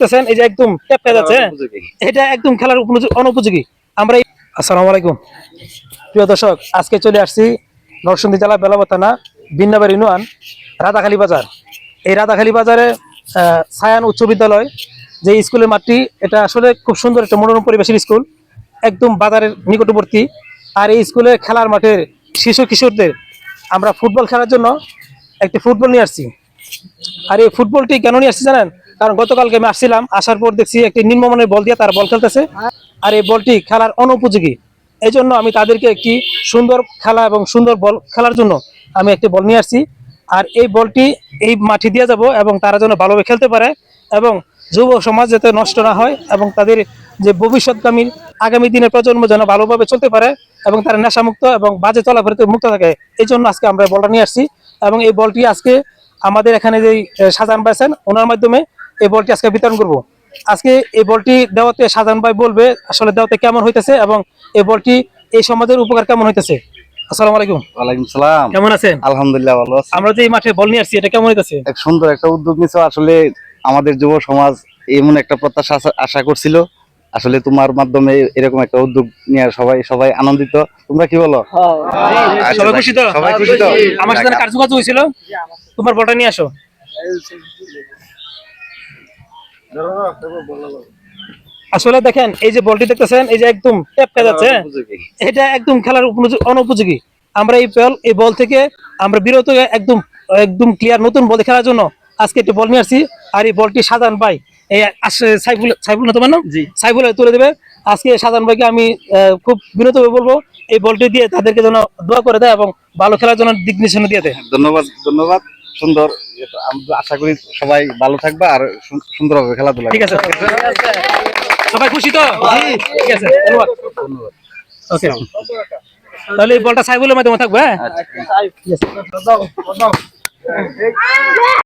দেখতেছেন এই যে একদম ট্যাপটা যাচ্ছে, এটা একদম খেলার অনুপযোগী। আমরা আসসালামু আলাইকুম প্রিয় দর্শক, আজকে চলে আসছি নরসিংদী জেলা বেলাব থানা বিন্নাবাড়ি ইউনিয়ন রাধাখালী বাজার। এই রাধাখালী বাজারে সায়ান উচ্চ বিদ্যালয় যে স্কুলের মাঠটি, এটা আসলে খুব সুন্দর একটা মনোরম পরিবেশের স্কুল, একদম বাজারের নিকটবর্তী। আর এই স্কুলের খেলার মাঠের শিশু কিশোরদের আমরা ফুটবল খেলার জন্য একটি ফুটবল নিয়ে আসছি। আর এই ফুটবলটি কেন নিয়ে আসছি জানেন? কারণ গতকালকে আমি আসছিলাম, আসার পর দেখছি একটি নিম্নমানের বল দিয়ে তারা বল খেলতেছে, আর এই বলটি খেলার অনুপযোগী। এই জন্য আমি তাদেরকে একটি সুন্দর খেলা এবং সুন্দর বল খেলার জন্য আমি একটি বল নিয়ে আসছি। আর এই বলটি এই মাঠে দিয়ে যাব এবং তারা যেন ভালোভাবে খেলতে পারে এবং যুব সমাজ যাতে নষ্ট না হয় এবং তাদের যে ভবিষ্যৎগামী আগামী দিনের প্রজন্ম যেন ভালোভাবে চলতে পারে এবং তারা নেশামুক্ত এবং বাজে চলাফেরা থেকে মুক্ত থাকে। এই জন্য আজকে আমরা বলটা নিয়ে আসছি এবং এই বলটি আজকে আমাদের এখানে যে শাহজাহান ভাই আছেন, ওনার মাধ্যমে এই বলটি আজকে বিতরণ করব। আজকে এই বলটি দেওয়াতে শাহজাহান ভাই বলবে আসলে দেওয়াতে কেমন হইতেছে এবং এই বলটি এই সমাজের উপকার কেমন হইতেছে। আসসালামু আলাইকুম। ওয়ালাইকুম সালাম। কেমন আছেন? আলহামদুলিল্লাহ ভালো আছি। আমরা যে এই মাঠে বল নিয়ে আসছি, এটা কেমন হইতেছে? এক সুন্দর একটা উদ্যোগ নিছো। আসলে আমাদের যুব সমাজ এমন একটা প্রত্যাশা আশা করছিল। আসলে তোমার মাধ্যমে এরকম একটা উদ্যোগ নিয়ে সবাই আনন্দিত। তোমরা কি বলো? সবাই খুশি তো? সবাই খুশি তো? আমার সাথে কার যোগাযোগ হয়েছিল? তোমার বলটা নিয়ে আসো। আসলে দেখেন এই যে বলটি দেখতেছেন, এই যে একদম ট্যাপটা যাচ্ছে, এটা একদম খেলার অনুপযোগী। আমরা এই বল থেকে আমরা বিরত হয়ে একদম একদম ক্লিয়ার নতুন বল খেলার জন্য আজকে একটি বল নিয়ে আসছি। আর এই বলটি সাধারণ ভাই এই সাইফুল না তোমার নাম? জি, সাইফুল তুলে দেবে। আজকে সাধারণ ভাইকে আমি খুব বিরতভাবে বলবো এই বলটি দিয়ে তাদেরকে যেন দোয়া করে দেয় এবং ভালো খেলার জন্য দিক নির্দেশনা দিয়ে দেয়। ধন্যবাদ ধন্যবাদ। সুন্দর। আমরা আশা করি সবাই ভালো থাকবে আর সুন্দরভাবে খেলাধুলা। ঠিক আছে, সবাই খুশি তো? ঠিক আছে, ধন্যবাদ। ওকে, তাহলে এই বলটা সাইফুলের মাধ্যমে থাকবে। হ্যাঁ।